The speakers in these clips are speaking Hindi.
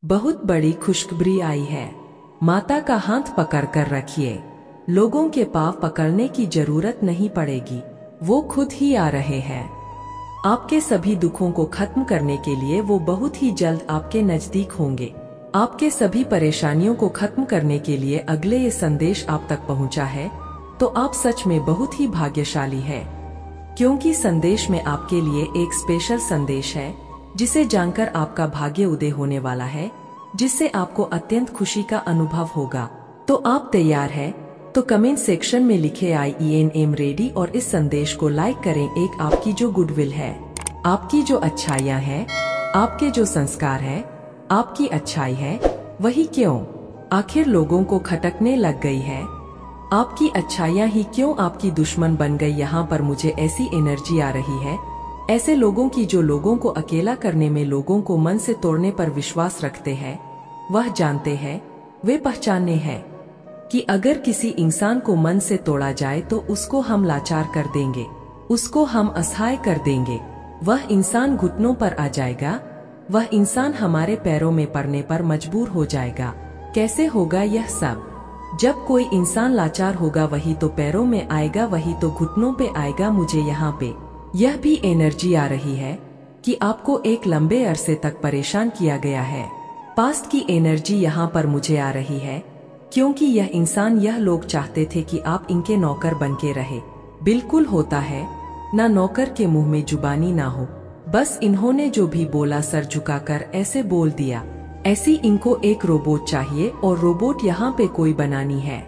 बहुत बड़ी खुशखबरी आई है। माता का हाथ पकड़कर रखिए। लोगों के पाँव पकड़ने की जरूरत नहीं पड़ेगी, वो खुद ही आ रहे हैं। आपके सभी दुखों को खत्म करने के लिए वो बहुत ही जल्द आपके नजदीक होंगे। आपके सभी परेशानियों को खत्म करने के लिए अगले ये संदेश आप तक पहुंचा है, तो आप सच में बहुत ही भाग्यशाली है, क्योंकि संदेश में आपके लिए एक स्पेशल संदेश है, जिसे जानकर आपका भाग्य उदय होने वाला है, जिससे आपको अत्यंत खुशी का अनुभव होगा। तो आप तैयार है? तो कमेंट सेक्शन में लिखे IENM रेडी और इस संदेश को लाइक करें। एक आपकी जो गुडविल है, आपकी जो अच्छाइयाँ हैं, आपके जो संस्कार है, आपकी अच्छाई है, वही क्यों आखिर लोगों को खटकने लग गई है? आपकी अच्छाइयाँ ही क्यों आपकी दुश्मन बन गई? यहाँ पर मुझे ऐसी एनर्जी आ रही है, ऐसे लोगों की जो लोगों को अकेला करने में, लोगों को मन से तोड़ने पर विश्वास रखते हैं। वह जानते हैं, वे पहचानने हैं कि अगर किसी इंसान को मन से तोड़ा जाए तो उसको हम लाचार कर देंगे, उसको हम असहाय कर देंगे। वह इंसान घुटनों पर आ जाएगा, वह इंसान हमारे पैरों में पड़ने पर मजबूर हो जाएगा। कैसे होगा यह सब? जब कोई इंसान लाचार होगा वही तो पैरों में आएगा, वही तो घुटनों पे आएगा। मुझे यहाँ पे यह भी एनर्जी आ रही है कि आपको एक लंबे अरसे तक परेशान किया गया है। पास्ट की एनर्जी यहाँ पर मुझे आ रही है, क्योंकि यह इंसान, यह लोग चाहते थे कि आप इनके नौकर बनके रहे। बिल्कुल होता है ना, नौकर के मुंह में जुबानी ना हो, बस इन्होंने जो भी बोला सर झुकाकर ऐसे बोल दिया। ऐसी इनको एक रोबोट चाहिए, और रोबोट यहाँ पे कोई बनानी है।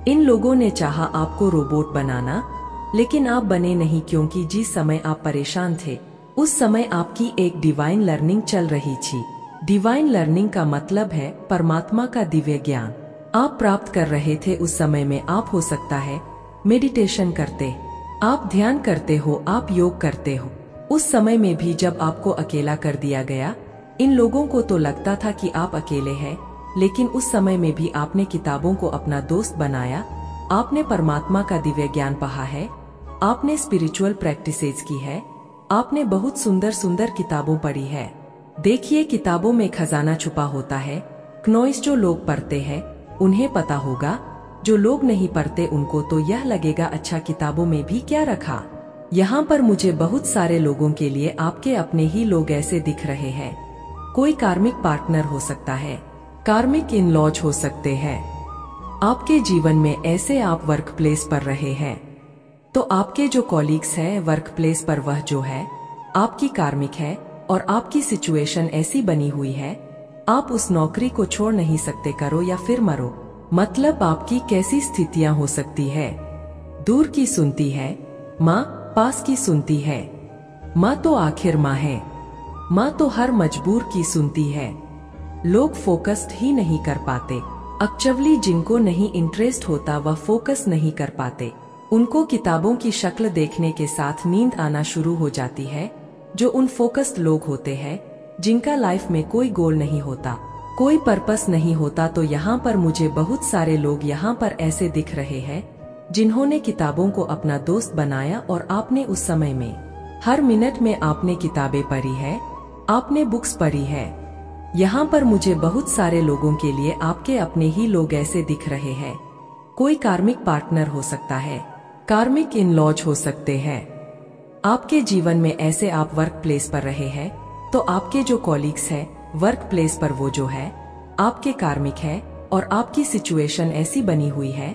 इन लोगों ने चाहा आपको रोबोट बनाना, लेकिन आप बने नहीं, क्योंकि जिस समय आप परेशान थे उस समय आपकी एक डिवाइन लर्निंग चल रही थी। डिवाइन लर्निंग का मतलब है परमात्मा का दिव्य ज्ञान आप प्राप्त कर रहे थे। उस समय में आप हो सकता है मेडिटेशन करते, आप ध्यान करते हो, आप योग करते हो। उस समय में भी जब आपको अकेला कर दिया गया, इन लोगों को तो लगता था कि आप अकेले हैं, लेकिन उस समय में भी आपने किताबों को अपना दोस्त बनाया, आपने परमात्मा का दिव्य ज्ञान पढ़ा है, आपने स्पिरिचुअल प्रैक्टिसेस की है, आपने बहुत सुंदर सुंदर किताबों पढ़ी है। देखिए, किताबों में खजाना छुपा होता है। क्नोइस जो लोग पढ़ते हैं उन्हें पता होगा, जो लोग नहीं पढ़ते उनको तो यह लगेगा अच्छा किताबों में भी क्या रखा। यहाँ पर मुझे बहुत सारे लोगों के लिए आपके अपने ही लोग ऐसे दिख रहे हैं। कोई कार्मिक पार्टनर हो सकता है, कार्मिक इन लॉज हो सकते हैं आपके जीवन में। ऐसे आप वर्क प्लेस पर रहे हैं, तो आपके जो कॉलीग्स हैं वर्क प्लेस पर, वह जो है आपकी कार्मिक है, और आपकी सिचुएशन ऐसी बनी हुई है, आप उस नौकरी को छोड़ नहीं सकते, करो या फिर मरो। मतलब आपकी कैसी स्थितियां हो सकती है? दूर की सुनती है माँ, पास की सुनती है माँ, तो आखिर माँ है। माँ तो हर मजबूर की सुनती है। लोग फोकस्ड ही नहीं कर पाते। एक्चुअली जिनको नहीं इंटरेस्ट होता वह फोकस नहीं कर पाते। उनको किताबों की शक्ल देखने के साथ नींद आना शुरू हो जाती है। जो उन फोकस्ड लोग होते हैं, जिनका लाइफ में कोई गोल नहीं होता, कोई पर्पस नहीं होता, तो यहाँ पर मुझे बहुत सारे लोग यहाँ पर ऐसे दिख रहे हैं, जिन्होंने किताबों को अपना दोस्त बनाया। और आपने उस समय में हर मिनट में आपने किताबें पढ़ी है, आपने बुक्स पढ़ी है। यहाँ पर मुझे बहुत सारे लोगों के लिए आपके अपने ही लोग ऐसे दिख रहे हैं। कोई कार्मिक पार्टनर हो सकता है, कार्मिक इन लॉज हो सकते हैं आपके जीवन में। ऐसे आप वर्क प्लेस पर रहे हैं, तो आपके जो कॉलीग्स हैं वर्क प्लेस पर, वो जो है आपके कार्मिक है, और आपकी सिचुएशन ऐसी बनी हुई है,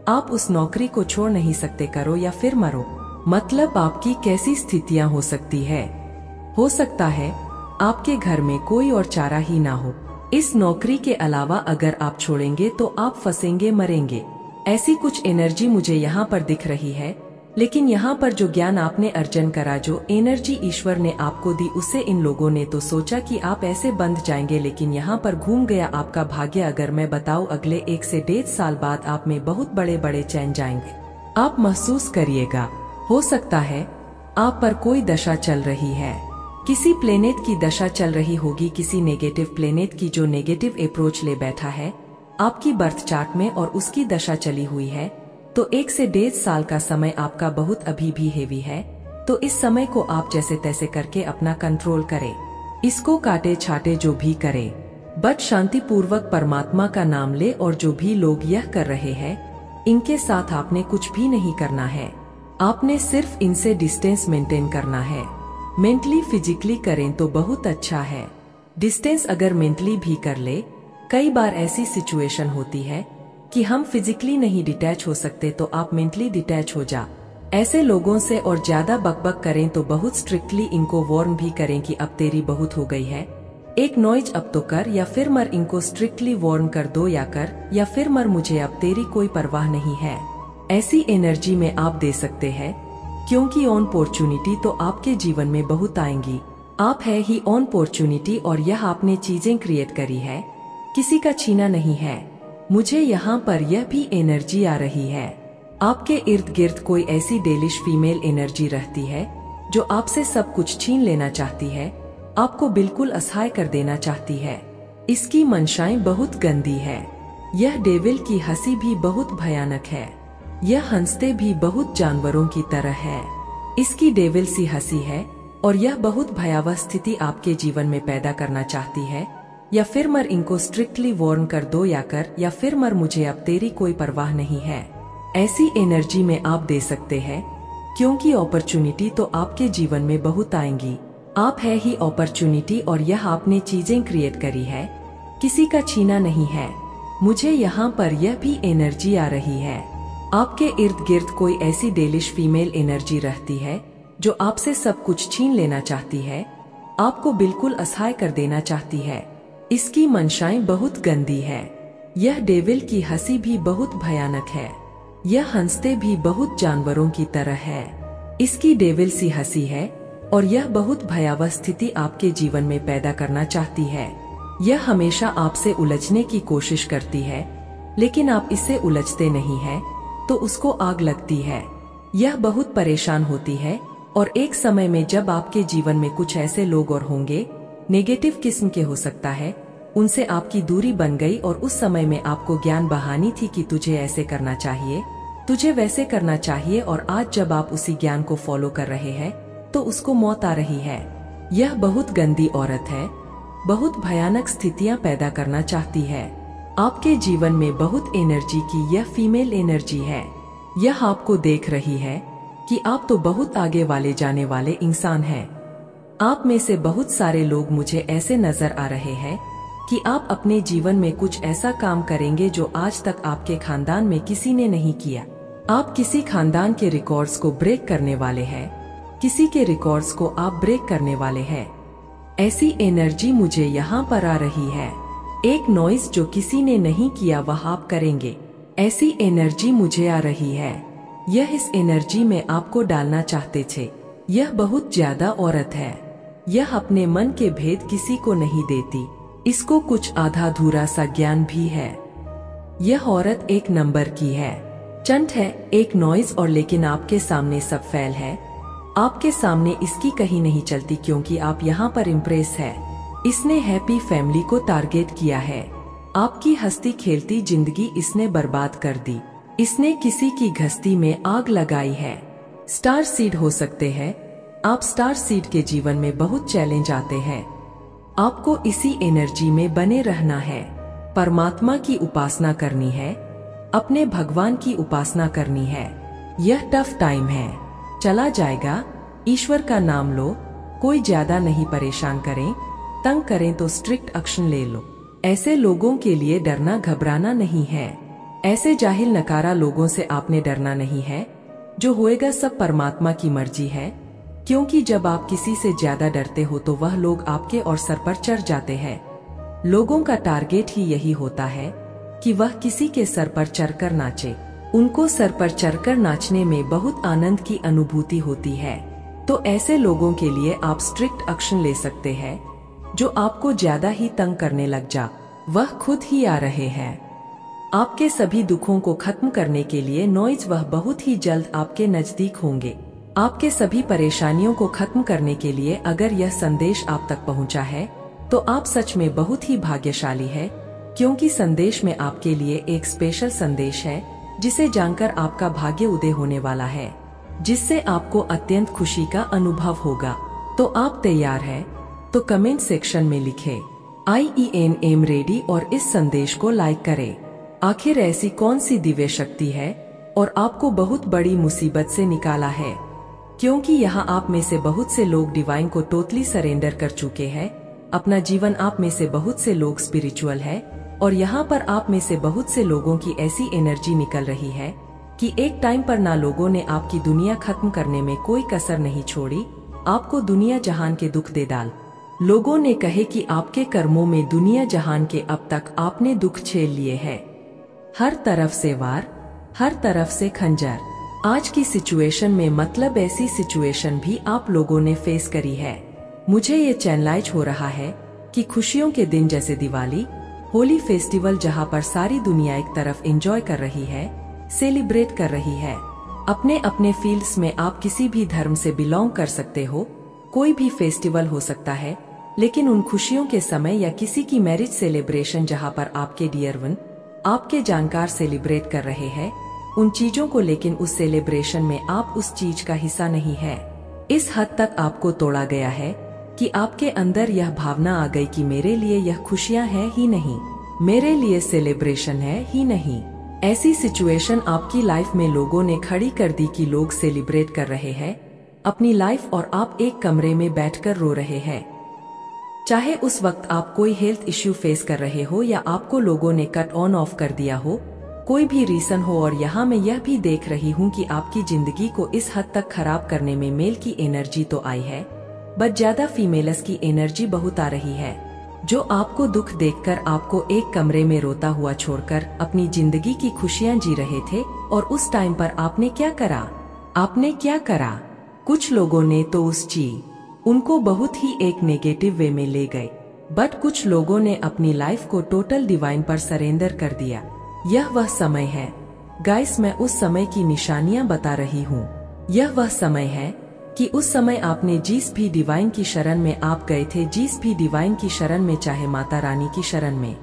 आप उस नौकरी को छोड़ नहीं सकते, करो या फिर मरो। मतलब आपकी कैसी स्थितियां हो सकती है? हो सकता है आपके घर में कोई और चारा ही ना हो। इस नौकरी के अलावा अगर आप छोड़ेंगे तो आप फंसेंगे, मरेंगे। ऐसी कुछ एनर्जी मुझे यहाँ पर दिख रही है। लेकिन यहाँ पर जो ज्ञान आपने अर्जन करा, जो एनर्जी ईश्वर ने आपको दी, उससे इन लोगों ने तो सोचा कि आप ऐसे बंध जाएंगे, लेकिन यहाँ पर घूम गया आपका भाग्य। अगर मैं बताऊं, अगले 1 से 1.5 साल बाद आप में बहुत बड़े बड़े चैन जाएंगे। आप महसूस करिएगा। हो सकता है आप पर कोई दशा चल रही है, किसी प्लेनेट की दशा चल रही होगी, किसी नेगेटिव प्लेनेट की, जो नेगेटिव अप्रोच ले बैठा है आपकी बर्थ चार्ट में, और उसकी दशा चली हुई है। तो 1 से 1.5 साल का समय आपका बहुत अभी भी हेवी है। तो इस समय को आप जैसे तैसे करके अपना कंट्रोल करें, इसको काटे छाटे जो भी करे। बट शांतिपूर्वक परमात्मा का नाम ले, और जो भी लोग यह कर रहे हैं इनके साथ आपने कुछ भी नहीं करना है। आपने सिर्फ इनसे डिस्टेंस मेंटेन करना है। मेंटली फिजिकली करें तो बहुत अच्छा है। डिस्टेंस अगर मेंटली भी कर ले, कई बार ऐसी सिचुएशन होती है कि हम फिजिकली नहीं डिटैच हो सकते, तो आप मेंटली डिटैच हो जा। ऐसे लोगों से और ज्यादा बकबक करें तो बहुत स्ट्रिक्टली इनको वार्न भी करें कि अब तेरी बहुत हो गई है, एक नॉइज अब तो कर, या फिर मर। इनको स्ट्रिक्टली वार्न कर दो, या फिर मर, मुझे अब तेरी कोई परवाह नहीं है। ऐसी एनर्जी में आप दे सकते हैं, क्योंकि ऑन अपॉर्चुनिटी तो आपके जीवन में बहुत आएंगी। आप है ही ऑन अपॉर्चुनिटी, और यह आपने चीजें क्रिएट करी है, किसी का छीना नहीं है। मुझे यहाँ पर यह भी एनर्जी आ रही है, आपके इर्द गिर्द कोई ऐसी डेलिश फीमेल एनर्जी रहती है जो आपसे सब कुछ छीन लेना चाहती है, आपको बिल्कुल असहाय कर देना चाहती है। इसकी मंशाएं बहुत गंदी है। यह डेविल की हंसी भी बहुत भयानक है। यह हंसते भी बहुत जानवरों की तरह है। इसकी डेविल सी हंसी है, और यह बहुत भयावह स्थिति आपके जीवन में पैदा करना चाहती है। या फिर मर, इनको स्ट्रिक्टली वार्न कर दो, या फिर मर, मुझे अब तेरी कोई परवाह नहीं है। ऐसी एनर्जी में आप दे सकते हैं, क्योंकि अपॉर्चुनिटी तो आपके जीवन में बहुत आएंगी। आप है ही अपॉर्चुनिटी, और यह आपने चीजें क्रिएट करी है, किसी का छीना नहीं है। मुझे यहाँ पर यह भी एनर्जी आ रही है, आपके इर्द गिर्द कोई ऐसी डेलिश फीमेल एनर्जी रहती है जो आपसे सब कुछ छीन लेना चाहती है, आपको बिल्कुल असहाय कर देना चाहती है। इसकी मंशाएं बहुत गंदी है। यह डेविल की हंसी भी बहुत भयानक है। यह हंसते भी बहुत जानवरों की तरह है। इसकी डेविल सी हंसी है, और यह बहुत भयावह स्थिति आपके जीवन में पैदा करना चाहती है। यह हमेशा आपसे उलझने की कोशिश करती है, लेकिन आप इससे उलझते नहीं हैं, तो उसको आग लगती है। यह बहुत परेशान होती है, और एक समय में जब आपके जीवन में कुछ ऐसे लोग और होंगे, नेगेटिव किस्म के हो सकता है, उनसे आपकी दूरी बन गई, और उस समय में आपको ज्ञान बहानी थी कि तुझे ऐसे करना चाहिए, तुझे वैसे करना चाहिए, और आज जब आप उसी ज्ञान को फॉलो कर रहे हैं तो उसको मौत आ रही है। यह बहुत गंदी औरत है, बहुत भयानक स्थितियां पैदा करना चाहती है। आपके जीवन में बहुत एनर्जी की यह फीमेल एनर्जी है। यह आपको देख रही है कि आप तो बहुत आगे वाले जाने वाले इंसान हैं। आप में से बहुत सारे लोग मुझे ऐसे नजर आ रहे हैं कि आप अपने जीवन में कुछ ऐसा काम करेंगे जो आज तक आपके खानदान में किसी ने नहीं किया। आप किसी खानदान के रिकॉर्ड्स को ब्रेक करने वाले हैं, किसी के रिकॉर्ड्स को आप ब्रेक करने वाले हैं। ऐसी एनर्जी मुझे यहाँ पर आ रही है। एक नॉइज जो किसी ने नहीं किया वह आप करेंगे, ऐसी एनर्जी मुझे आ रही है। यह इस एनर्जी में आपको डालना चाहते थे। यह बहुत ज्यादा औरत है। यह अपने मन के भेद किसी को नहीं देती। इसको कुछ आधा अधूरा सा ज्ञान भी है। यह औरत एक नंबर की है, चंट है, एक नॉइज, और लेकिन आपके सामने सब फेल है। आपके सामने इसकी कहीं नहीं चलती, क्योंकि आप यहाँ पर इम्प्रेस है। इसने हैप्पी फैमिली को टारगेट किया है। आपकी हंसती खेलती जिंदगी इसने बर्बाद कर दी। इसने किसी की घस्ती में आग लगाई है। स्टार सीड हो सकते हैं आप। स्टार सीड के जीवन में बहुत चैलेंज आते हैं। आपको इसी एनर्जी में बने रहना है। परमात्मा की उपासना करनी है, अपने भगवान की उपासना करनी है। यह टफ टाइम है, चला जाएगा। ईश्वर का नाम लो, कोई ज्यादा नहीं परेशान करें, तंग करें तो स्ट्रिक्ट एक्शन ले लो। ऐसे लोगों के लिए डरना घबराना नहीं है। ऐसे जाहिल नकारा लोगों से आपने डरना नहीं है। जो होएगा सब परमात्मा की मर्जी है, क्योंकि जब आप किसी से ज्यादा डरते हो तो वह लोग आपके और सर पर चढ़ जाते हैं। लोगों का टारगेट ही यही होता है कि वह किसी के सर पर चढ़कर नाचे। उनको सर पर चढ़कर नाचने में बहुत आनंद की अनुभूति होती है। तो ऐसे लोगों के लिए आप स्ट्रिक्ट एक्शन ले सकते हैं। जो आपको ज्यादा ही तंग करने लग जा, वह खुद ही आ रहे हैं। आपके सभी दुखों को खत्म करने के लिए नॉइज वह बहुत ही जल्द आपके नजदीक होंगे। आपके सभी परेशानियों को खत्म करने के लिए अगर यह संदेश आप तक पहुंचा है तो आप सच में बहुत ही भाग्यशाली है, क्योंकि संदेश में आपके लिए एक स्पेशल संदेश है जिसे जानकर आपका भाग्य उदय होने वाला है, जिससे आपको अत्यंत खुशी का अनुभव होगा। तो आप तैयार हैं? तो कमेंट सेक्शन में लिखें IENM रेडी और इस संदेश को लाइक करें। आखिर ऐसी कौन सी दिव्य शक्ति है और आपको बहुत बड़ी मुसीबत से निकाला है? क्योंकि यहाँ आप में से बहुत से लोग डिवाइन को टोटली सरेंडर कर चुके हैं। अपना जीवन आप में से बहुत से लोग स्पिरिचुअल है और यहाँ पर आप में से बहुत से लोगों की ऐसी एनर्जी निकल रही है कि एक टाइम पर ना लोगों ने आपकी दुनिया खत्म करने में कोई कसर नहीं छोड़ी, आपको दुनिया जहान के दुख दे डाल। लोगों ने कहे कि आपके कर्मों में दुनिया जहान के अब तक आपने दुख झेल लिए हैं। हर तरफ से वार, हर तरफ से खंजर। आज की सिचुएशन में मतलब ऐसी सिचुएशन भी आप लोगों ने फेस करी है। मुझे ये चैनलाइज हो रहा है कि खुशियों के दिन जैसे दिवाली, होली फेस्टिवल जहाँ पर सारी दुनिया एक तरफ एंजॉय कर रही है, सेलिब्रेट कर रही है। अपने अपने फील्ड्स में आप किसी भी धर्म से बिलोंग कर सकते हो, कोई भी फेस्टिवल हो सकता है, लेकिन उन खुशियों के समय या किसी की मैरिज सेलिब्रेशन जहाँ पर आपके डियर वन, आपके जानकार सेलिब्रेट कर रहे हैं उन चीजों को, लेकिन उस सेलिब्रेशन में आप उस चीज का हिस्सा नहीं है। इस हद तक आपको तोड़ा गया है कि आपके अंदर यह भावना आ गई कि मेरे लिए यह खुशियां हैं ही नहीं, मेरे लिए सेलिब्रेशन है ही नहीं। ऐसी सिचुएशन आपकी लाइफ में लोगों ने खड़ी कर दी कि लोग सेलिब्रेट कर रहे हैं अपनी लाइफ और आप एक कमरे में बैठकर रो रहे हैं। चाहे उस वक्त आप कोई हेल्थ इश्यू फेस कर रहे हो या आपको लोगों ने कट ऑन ऑफ कर दिया हो, कोई भी रीजन हो, और यहाँ मैं यह भी देख रही हूँ कि आपकी जिंदगी को इस हद तक खराब करने में मेल की एनर्जी तो आई है, बट ज्यादा फीमेल्स की एनर्जी बहुत आ रही है, जो आपको दुख देखकर आपको एक कमरे में रोता हुआ छोड़कर अपनी जिंदगी की खुशियाँ जी रहे थे। और उस टाइम पर आपने क्या करा? आपने क्या करा? कुछ लोगों ने तो उस चीज उनको बहुत ही एक नेगेटिव वे में ले गए, बट कुछ लोगों ने अपनी लाइफ को टोटल डिवाइन पर सरेंडर कर दिया। यह वह समय है गाइस, मैं उस समय की निशानियां बता रही हूँ। यह वह समय है कि उस समय आपने जिस भी डिवाइन की शरण में आप गए थे, जिस भी डिवाइन की शरण में, चाहे माता रानी की शरण में,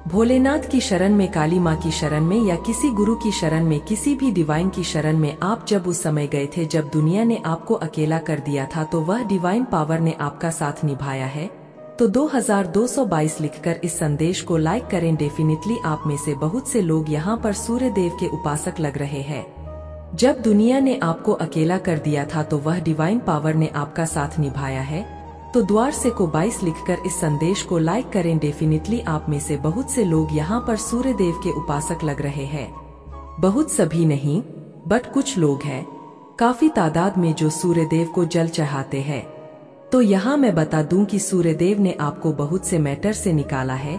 भोलेनाथ की शरण में, काली माँ की शरण में या किसी गुरु की शरण में, किसी भी डिवाइन की शरण में आप जब उस समय गए थे जब दुनिया ने आपको अकेला कर दिया था, तो वह डिवाइन पावर ने आपका साथ निभाया है। तो 2222 लिखकर इस संदेश को लाइक करें। डेफिनेटली आप में से बहुत से लोग यहाँ पर सूर्य देव के उपासक लग रहे हैं। जब दुनिया ने आपको अकेला कर दिया था तो वह डिवाइन पावर ने आपका साथ निभाया है। तो द्वार से को 22 लिखकर इस संदेश को लाइक करें। डेफिनेटली आप में से बहुत से लोग यहाँ पर सूर्य देव के उपासक लग रहे हैं। बहुत सभी नहीं, बट कुछ लोग हैं, काफी तादाद में, जो सूर्य देव को जल चढ़ाते हैं। तो यहाँ मैं बता दूं कि सूर्य देव ने आपको बहुत से मैटर से निकाला है।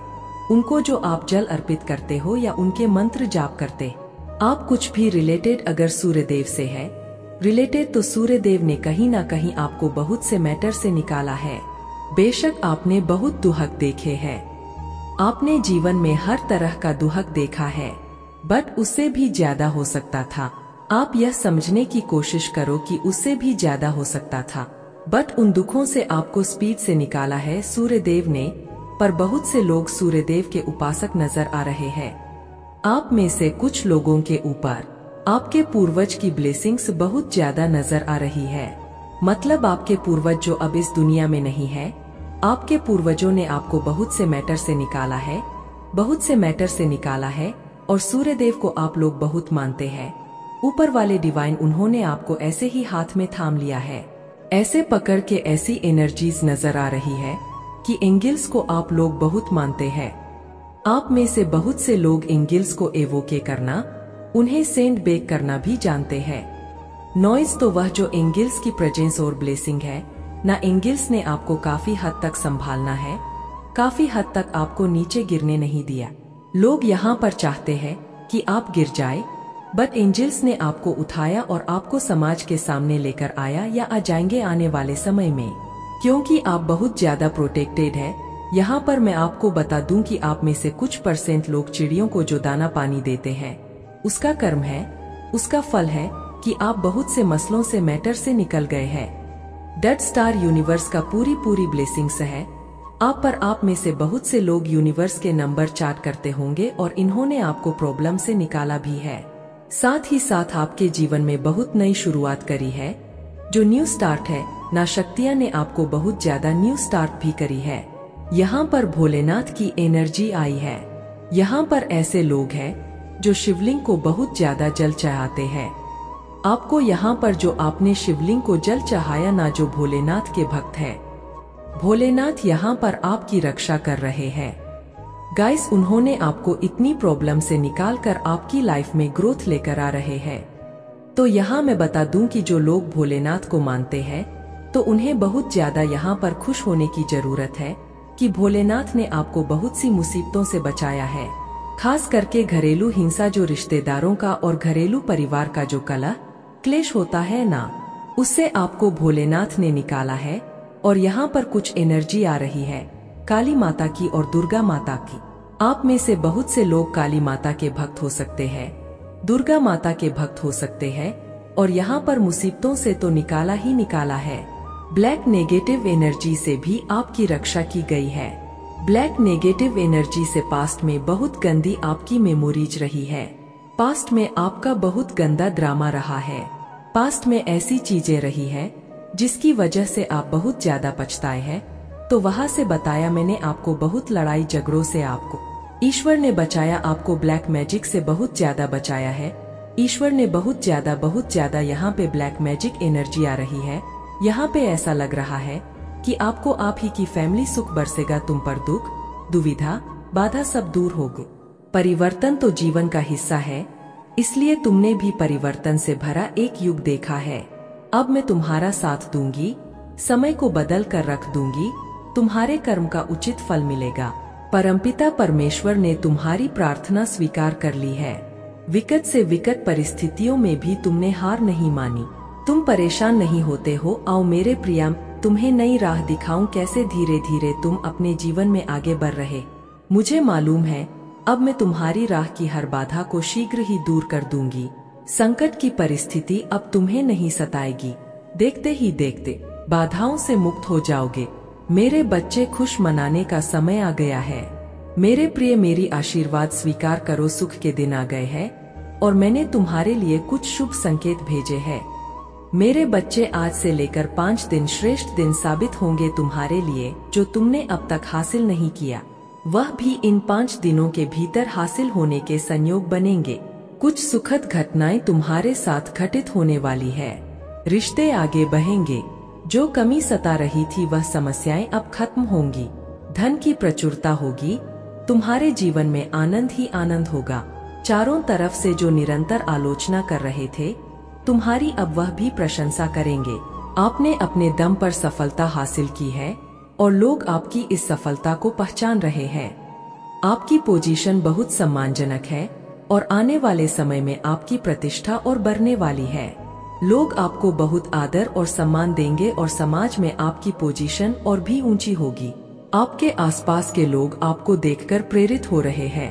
उनको जो आप जल अर्पित करते हो या उनके मंत्र जाप करते, आप कुछ भी रिलेटेड अगर सूर्य देव से है रिलेटेड, तो सूर्य देव ने कहीं ना कहीं आपको बहुत से मैटर से निकाला है। बेशक आपने बहुत दुहक देखे हैं, आपने जीवन में हर तरह का दुहक देखा है, बट उससे भी ज्यादा हो सकता था। आप यह समझने की कोशिश करो कि उससे भी ज्यादा हो सकता था, बट उन दुखों से आपको स्पीड से निकाला है सूर्य देव ने। पर बहुत से लोग सूर्य देव के उपासक नजर आ रहे हैं। आप में से कुछ लोगों के ऊपर आपके पूर्वज की ब्लेसिंग्स बहुत ज्यादा नजर आ रही है। मतलब आपके पूर्वज जो अब इस दुनिया में नहीं है, आपके पूर्वजों ने आपको बहुत से मैटर से निकाला है, बहुत से मैटर से निकाला है। और सूर्य देव को आप लोग बहुत मानते हैं। ऊपर वाले डिवाइन, उन्होंने आपको ऐसे ही हाथ में थाम लिया है, ऐसे पकड़ के ऐसी एनर्जीज नजर आ रही है कि एंगल्स को आप लोग बहुत मानते हैं। आप में से बहुत से लोग एंगल्स को एवोके करना, उन्हें सेंड बेक करना भी जानते हैं। नॉइज तो वह जो एंगल्स की प्रेजेंस और ब्लेसिंग है ना, एंगल्स ने आपको काफी हद तक संभालना है, काफी हद तक आपको नीचे गिरने नहीं दिया। लोग यहाँ पर चाहते हैं कि आप गिर जाए, बट एंजल्स ने आपको उठाया और आपको समाज के सामने लेकर आया या आ जाएंगे आने वाले समय में, क्योंकि आप बहुत ज्यादा प्रोटेक्टेड है। यहाँ पर मैं आपको बता दूं कि आप में से कुछ % लोग चिड़ियों को जो दाना पानी देते हैं, उसका कर्म है, उसका फल है कि आप बहुत से मसलों से, मैटर से निकल गए हैं। डेड स्टार यूनिवर्स का पूरी ब्लेसिंग्स है आप पर। आप में से बहुत से लोग यूनिवर्स के नंबर चार्ट करते होंगे और इन्होंने आपको प्रॉब्लम से निकाला भी है। साथ ही साथ आपके जीवन में बहुत नई शुरुआत करी है, जो न्यू स्टार्ट है ना। शक्तियां ने आपको बहुत ज्यादा न्यू स्टार्ट भी करी है। यहाँ पर भोलेनाथ की एनर्जी आई है। यहाँ पर ऐसे लोग हैं जो शिवलिंग को बहुत ज्यादा जल चढ़ाते हैं। आपको यहाँ पर जो आपने शिवलिंग को जल चढ़ाया ना, जो भोलेनाथ के भक्त है, भोलेनाथ यहाँ पर आपकी रक्षा कर रहे हैं। गाइस, उन्होंने आपको इतनी प्रॉब्लम से निकाल कर आपकी लाइफ में ग्रोथ लेकर आ रहे हैं। तो यहाँ मैं बता दूं कि जो लोग भोलेनाथ को मानते हैं तो उन्हें बहुत ज्यादा यहाँ पर खुश होने की जरूरत है कि भोलेनाथ ने आपको बहुत सी मुसीबतों से बचाया है। खास करके घरेलू हिंसा, जो रिश्तेदारों का और घरेलू परिवार का जो कलह क्लेश होता है ना, उससे आपको भोलेनाथ ने निकाला है। और यहाँ पर कुछ एनर्जी आ रही है काली माता की और दुर्गा माता की। आप में से बहुत से लोग काली माता के भक्त हो सकते हैं, दुर्गा माता के भक्त हो सकते हैं, और यहाँ पर मुसीबतों से तो निकाला ही निकाला है। ब्लैक नेगेटिव एनर्जी से भी आपकी रक्षा की गई है। ब्लैक नेगेटिव एनर्जी से पास्ट में बहुत गंदी आपकी मेमोरीज रही है। पास्ट में आपका बहुत गंदा ड्रामा रहा है। पास्ट में ऐसी चीजें रही है जिसकी वजह से आप बहुत ज्यादा पछताए हैं। तो वहां से बताया मैंने आपको, बहुत लड़ाई झगड़ों से आपको ईश्वर ने बचाया, आपको ब्लैक मैजिक से बहुत ज्यादा बचाया है। ईश्वर ने बहुत ज्यादा यहाँ पे ब्लैक मैजिक एनर्जी आ रही है। यहाँ पे ऐसा लग रहा है कि आपको आप ही की फैमिली सुख बरसेगा, तुम पर दुख, दुविधा, बाधा सब दूर होगी। परिवर्तन तो जीवन का हिस्सा है, इसलिए तुमने भी परिवर्तन से भरा एक युग देखा है। अब मैं तुम्हारा साथ दूंगी, समय को बदल कर रख दूंगी, तुम्हारे कर्म का उचित फल मिलेगा। परमपिता परमेश्वर ने तुम्हारी प्रार्थना स्वीकार कर ली है। विकट से विकट परिस्थितियों में भी तुमने हार नहीं मानी। तुम परेशान नहीं होते हो। आओ मेरे प्रिया, तुम्हें नई राह दिखाऊं, कैसे धीरे धीरे तुम अपने जीवन में आगे बढ़ रहे। मुझे मालूम है अब मैं तुम्हारी राह की हर बाधा को शीघ्र ही दूर कर दूंगी। संकट की परिस्थिति अब तुम्हें नहीं सताएगी। देखते ही देखते बाधाओं से मुक्त हो जाओगे। मेरे बच्चे, खुश मनाने का समय आ गया है। मेरे प्रिय, मेरी आशीर्वाद स्वीकार करो। सुख के दिन आ गए हैं और मैंने तुम्हारे लिए कुछ शुभ संकेत भेजे हैं। मेरे बच्चे, आज से लेकर 5 दिन श्रेष्ठ दिन साबित होंगे तुम्हारे लिए। जो तुमने अब तक हासिल नहीं किया, वह भी इन 5 दिनों के भीतर हासिल होने के संयोग बनेंगे। कुछ सुखद घटनाएं तुम्हारे साथ घटित होने वाली है। रिश्ते आगे बढ़ेंगे। जो कमी सता रही थी वह समस्याएं अब खत्म होंगी। धन की प्रचुरता होगी। तुम्हारे जीवन में आनंद ही आनंद होगा। चारों तरफ से जो निरंतर आलोचना कर रहे थे, तुम्हारी अब वह भी प्रशंसा करेंगे। आपने अपने दम पर सफलता हासिल की है और लोग आपकी इस सफलता को पहचान रहे हैं। आपकी पोजीशन बहुत सम्मानजनक है और आने वाले समय में आपकी प्रतिष्ठा और बढ़ने वाली है। लोग आपको बहुत आदर और सम्मान देंगे और समाज में आपकी पोजीशन और भी ऊंची होगी। आपके आसपास के लोग आपको देखकर प्रेरित हो रहे हैं।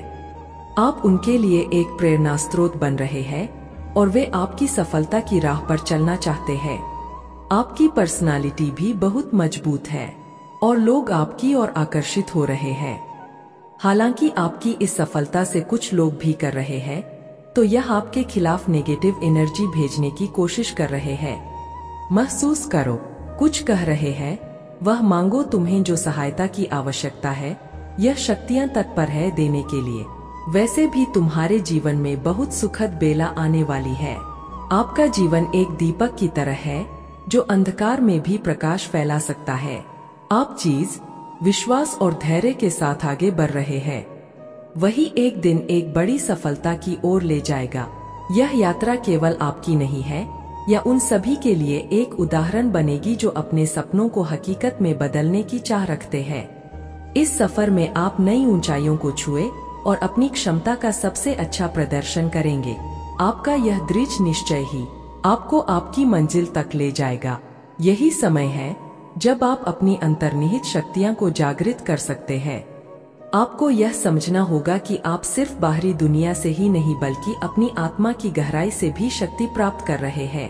आप उनके लिए एक प्रेरणा स्रोत बन रहे हैं और वे आपकी सफलता की राह पर चलना चाहते हैं। आपकी पर्सनालिटी भी बहुत मजबूत है और लोग आपकी ओर आकर्षित हो रहे हैं। हालांकि आपकी इस सफलता से कुछ लोग भी कर रहे हैं तो यह आपके खिलाफ नेगेटिव एनर्जी भेजने की कोशिश कर रहे हैं। महसूस करो, कुछ कह रहे हैं, वह मांगो। तुम्हें जो सहायता की आवश्यकता है, यह शक्तियां तत्पर है देने के लिए। वैसे भी तुम्हारे जीवन में बहुत सुखद बेला आने वाली है। आपका जीवन एक दीपक की तरह है जो अंधकार में भी प्रकाश फैला सकता है। आप चीज, विश्वास और धैर्य के साथ आगे बढ़ रहे हैं। वही एक दिन एक बड़ी सफलता की ओर ले जाएगा। यह यात्रा केवल आपकी नहीं है, यह उन सभी के लिए एक उदाहरण बनेगी जो अपने सपनों को हकीकत में बदलने की चाह रखते हैं। इस सफर में आप नई ऊंचाइयों को छुए और अपनी क्षमता का सबसे अच्छा प्रदर्शन करेंगे। आपका यह दृढ़ निश्चय ही आपको आपकी मंजिल तक ले जाएगा। यही समय है जब आप अपनी अंतर्निहित शक्तियां को जागृत कर सकते हैं। आपको यह समझना होगा कि आप सिर्फ बाहरी दुनिया से ही नहीं बल्कि अपनी आत्मा की गहराई से भी शक्ति प्राप्त कर रहे हैं।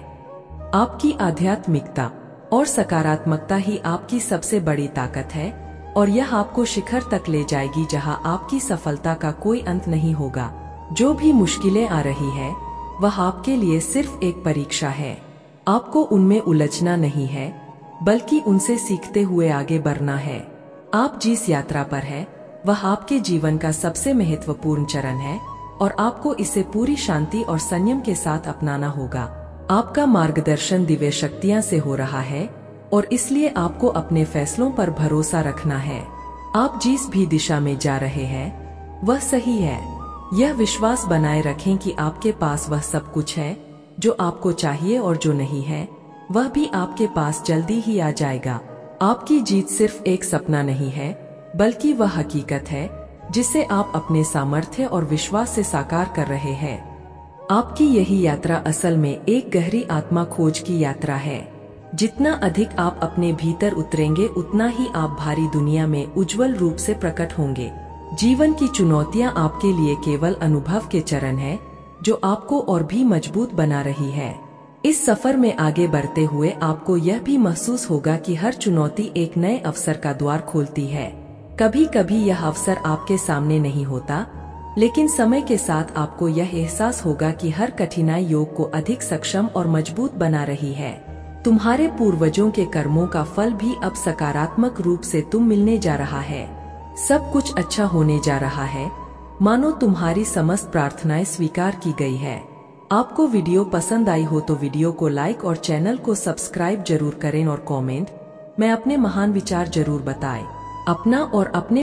आपकी आध्यात्मिकता और सकारात्मकता ही आपकी सबसे बड़ी ताकत है और यह आपको शिखर तक ले जाएगी जहां आपकी सफलता का कोई अंत नहीं होगा। जो भी मुश्किलें आ रही है वह आपके लिए सिर्फ एक परीक्षा है। आपको उनमें उलझना नहीं है बल्कि उनसे सीखते हुए आगे बढ़ना है। आप जिस यात्रा पर है वह आपके जीवन का सबसे महत्वपूर्ण चरण है और आपको इसे पूरी शांति और संयम के साथ अपनाना होगा। आपका मार्गदर्शन दिव्य शक्तियां से हो रहा है और इसलिए आपको अपने फैसलों पर भरोसा रखना है। आप जिस भी दिशा में जा रहे हैं वह सही है। यह विश्वास बनाए रखें कि आपके पास वह सब कुछ है जो आपको चाहिए और जो नहीं है वह भी आपके पास जल्दी ही आ जाएगा। आपकी जीत सिर्फ एक सपना नहीं है बल्कि वह हकीकत है जिसे आप अपने सामर्थ्य और विश्वास से साकार कर रहे हैं। आपकी यही यात्रा असल में एक गहरी आत्मा खोज की यात्रा है। जितना अधिक आप अपने भीतर उतरेंगे उतना ही आप भारी दुनिया में उज्जवल रूप से प्रकट होंगे। जीवन की चुनौतियां आपके लिए केवल अनुभव के चरण है जो आपको और भी मजबूत बना रही है। इस सफर में आगे बढ़ते हुए आपको यह भी महसूस होगा कि हर चुनौती एक नए अवसर का द्वार खोलती है। कभी कभी यह अवसर आपके सामने नहीं होता, लेकिन समय के साथ आपको यह एहसास होगा कि हर कठिनाई योग को अधिक सक्षम और मजबूत बना रही है। तुम्हारे पूर्वजों के कर्मों का फल भी अब सकारात्मक रूप से तुम मिलने जा रहा है। सब कुछ अच्छा होने जा रहा है, मानो तुम्हारी समस्त प्रार्थनाएं स्वीकार की गई है। आपको वीडियो पसंद आई हो तो वीडियो को लाइक और चैनल को सब्सक्राइब जरूर करें और कमेंट में अपने महान विचार जरूर बताएं। अपना और अपने